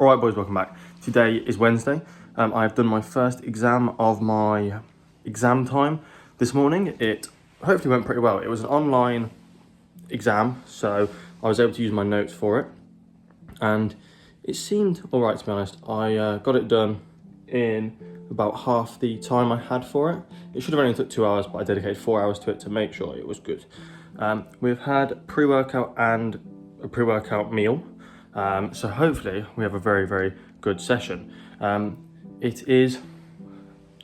All right, boys, welcome back. Today is Wednesday. I've done my first exam of my exam time this morning. It hopefully went pretty well. It was an online exam, so I was able to use my notes for it. And it seemed all right, to be honest. I got it done in about half the time I had for it. It should have only took 2 hours, but I dedicated 4 hours to it to make sure it was good. We've had pre-workout and a pre-workout meal. So hopefully we have a very, very good session. It is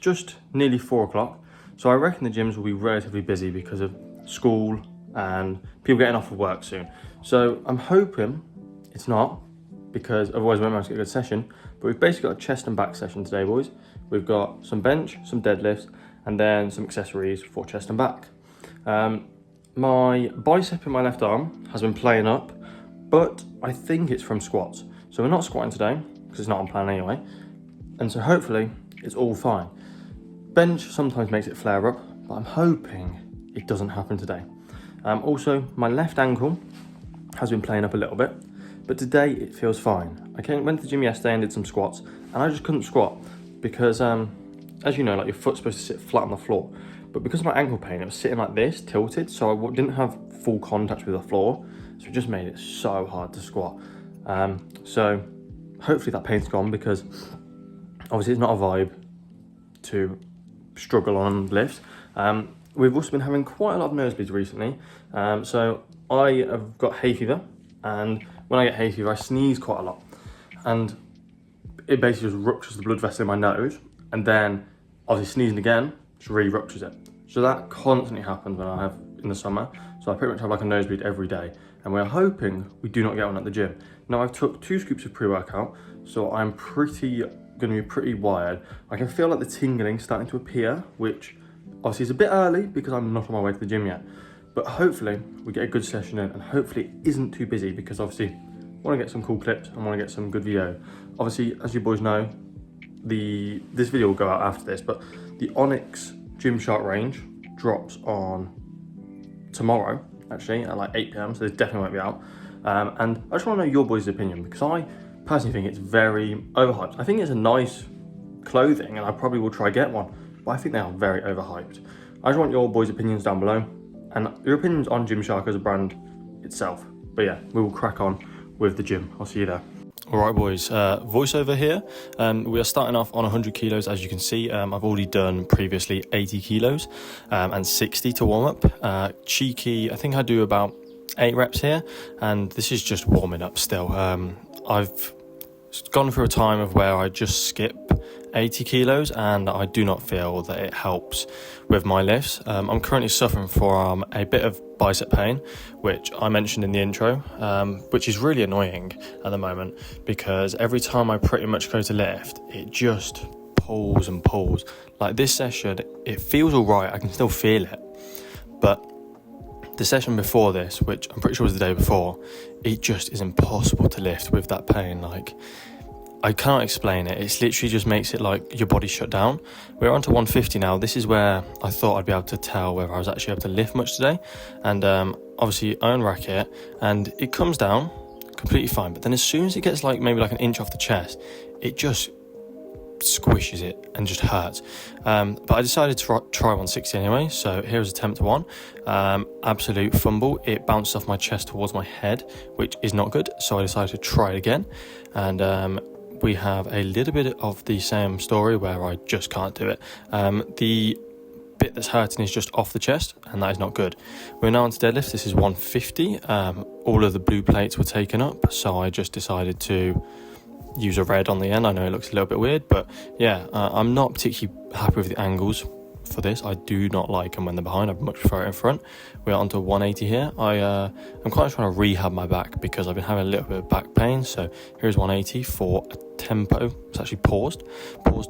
just nearly 4 o'clock. So I reckon the gyms will be relatively busy because of school and people getting off of work soon. So I'm hoping it's not, because otherwise we won't manage to get a good session. But we've basically got a chest and back session today, boys. We've got some bench, some deadlifts, and then some accessories for chest and back. My bicep in my left arm has been playing up, but I think it's from squats. So we're not squatting today, because it's not on plan anyway. And so hopefully it's all fine. Bench sometimes makes it flare up, but I'm hoping it doesn't happen today. Also, my left ankle has been playing up a little bit, but today it feels fine. I went to the gym yesterday and did some squats, and I just couldn't squat because, as you know, like your foot's supposed to sit flat on the floor. But because of my ankle pain, it was sitting like this, tilted, so I didn't have full contact with the floor. So it just made it so hard to squat. So hopefully that pain's gone, because obviously it's not a vibe to struggle on lifts. We've also been having quite a lot of nosebleeds recently. So I have got hay fever, and when I get hay fever, I sneeze quite a lot. And it basically just ruptures the blood vessel in my nose, and then obviously sneezing again just re-ruptures it. So that constantly happens when I have in the summer. So I pretty much have like a nosebleed every day, and we're hoping we do not get one at the gym. Now I've took 2 scoops of pre-workout, so I'm going to be pretty wired. I can feel like the tingling starting to appear, which obviously is a bit early because I'm not on my way to the gym yet. But hopefully we get a good session in, and hopefully it isn't too busy, because obviously I want to get some cool clips and want to get some good video. Obviously, as you boys know, this video will go out after this, but the Onyx Gymshark range drops on tomorrow, actually, at like 8 PM, so this definitely won't be out. And I just want to know your boys' opinion, because I personally think it's very overhyped. I think it's a nice clothing, and I probably will try get one, but I think they are very overhyped. I just want your boys' opinions down below, and your opinions on Gymshark as a brand itself. But yeah, we will crack on with the gym. I'll see you there. All right, boys, voiceover here. We are starting off on 100 kilos, as you can see. I've already done previously 80 kilos and 60 to warm up. Cheeky, I think I do about 8 reps here, and this is just warming up still. I've gone through a time of where I just skip 80 kilos, and I do not feel that it helps with my lifts. I'm currently suffering from a bit of bicep pain, which I mentioned in the intro, which is really annoying at the moment, because every time I pretty much go to lift, it just pulls and pulls. Like this session, it feels all right, I can still feel it, but the session before this, which I'm pretty sure was the day before, it just is impossible to lift with that pain. Like, I can't explain it. It's literally just makes it like your body shut down. We're on to 150 now. This is where I thought I'd be able to tell whether I was actually able to lift much today. And obviously I unrack it, and it comes down completely fine. But then as soon as it gets like maybe like an inch off the chest, it just squishes it and just hurts. But I decided to try 160 anyway, so here's attempt 1. Absolute fumble. It bounced off my chest towards my head, which is not good, so I decided to try it again. And we have a little bit of the same story where I just can't do it. The bit that's hurting is just off the chest, and that is not good. We're now on to deadlift. This is 150. All of the blue plates were taken up, so I just decided to use a red on the end. I know it looks a little bit weird, but yeah, I'm not particularly happy with the angles for this. I do not like them when they're behind. I much prefer it in front. We're on to 180 here. I'm quite trying to rehab my back because I've been having a little bit of back pain. So here's 180 for a tempo. It's actually paused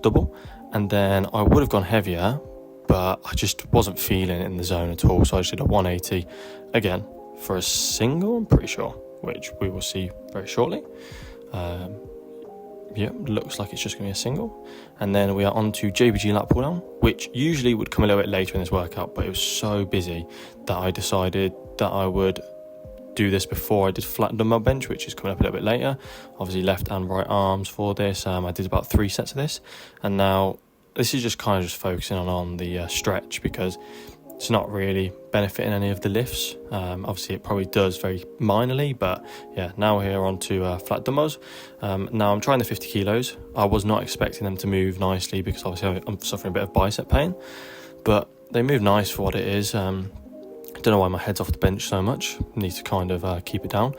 double. And then I would have gone heavier, but I just wasn't feeling it in the zone at all. So I just did a 180 again for a single, I'm pretty sure, which we will see very shortly. Yeah, looks like it's just going to be a single. And then we are on to JBG lat pull down, which usually would come a little bit later in this workout, but it was so busy that I decided that I would do this before I did flat dumbbell bench, which is coming up a little bit later. Obviously left and right arms for this. I did about 3 sets of this, and now this is just kind of just focusing on the stretch, because it's not really benefiting any of the lifts. Obviously it probably does very minorly, but yeah, now we're here on to flat dumbbells. Now I'm trying the 50 kilos. I was not expecting them to move nicely because obviously I'm suffering a bit of bicep pain, but they move nice for what it is. Don't know why my head's off the bench so much. Need to kind of keep it down.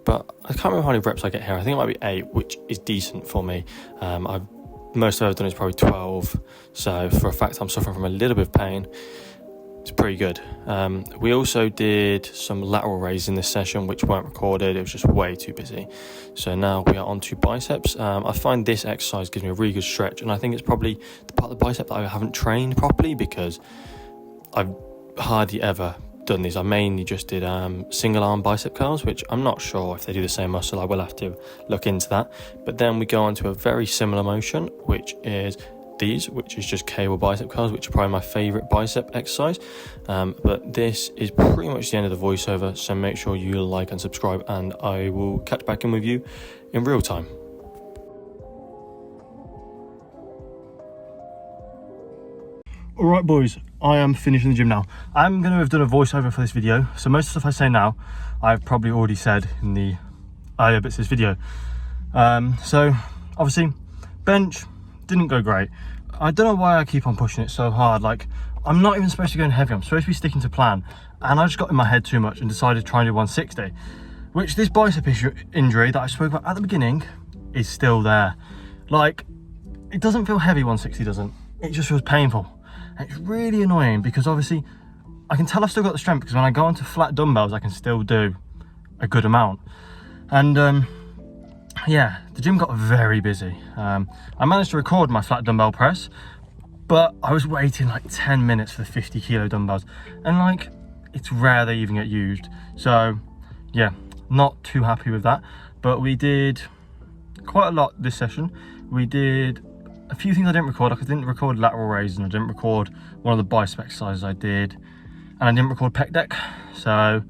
But I can't remember how many reps I get here. I think it might be 8, which is decent for me. Most I've done is probably 12. So for a fact I'm suffering from a little bit of pain, it's pretty good. We also did some lateral raises in this session, which weren't recorded. It was just way too busy. So now we are on to biceps. I find this exercise gives me a really good stretch, and I think it's probably the part of the bicep that I haven't trained properly, because I've hardly ever done these. I mainly just did single arm bicep curls, which I'm not sure if they do the same muscle. I will have to look into that. But then we go on to a very similar motion, which is these, which is just cable bicep curls, which are probably my favorite bicep exercise. But this is pretty much the end of the voiceover, so make sure you like and subscribe, and I will catch back in with you in real time. All right, boys, I am finishing the gym now. I'm going to have done a voiceover for this video, so most of the stuff I say now I've probably already said in the earlier bits of this video. So obviously bench didn't go great. I don't know why I keep on pushing it so hard. Like, I'm not even supposed to go in heavy. I'm supposed to be sticking to plan, and I just got in my head too much and decided to try and do 160, which this bicep injury that I spoke about at the beginning is still there. Like, it doesn't feel heavy, 160 doesn't. It just feels painful. And it's really annoying because obviously I can tell I've still got the strength, because when I go onto flat dumbbells I can still do a good amount. And yeah, the gym got very busy. I managed to record my flat dumbbell press, but I was waiting like 10 minutes for the 50 kilo dumbbells, and like, it's rare they even get used. So yeah, not too happy with that. But we did quite a lot this session. We did a few things I didn't record. Like, I didn't record lateral raises, and I didn't record one of the bicep exercises I did, and I didn't record pec deck. So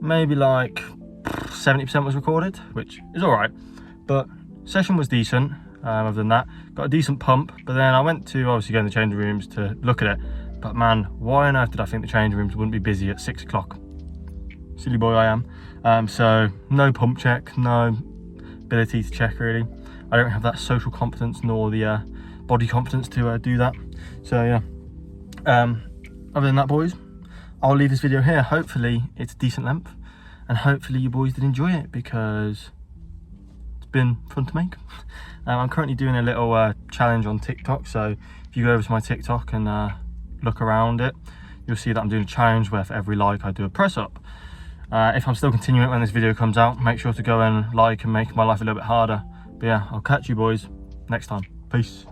maybe like 70% was recorded, which is all right. But session was decent. Other than that, got a decent pump. But then I went to obviously go in the changing rooms to look at it. But man, why on earth did I think the changing rooms wouldn't be busy at 6 o'clock? Silly boy I am. So no pump check, no ability to check really. I don't have that social competence nor the body confidence to do that. So yeah. Other than that, boys, I'll leave this video here. Hopefully it's decent length, and hopefully you boys did enjoy it, because been fun to make. I'm currently doing a little challenge on TikTok, so if you go over to my TikTok and look around it, you'll see that I'm doing a challenge where for every like I do a press up. If I'm still continuing it when this video comes out, make sure to go and like and make my life a little bit harder. But yeah, I'll catch you boys next time. Peace.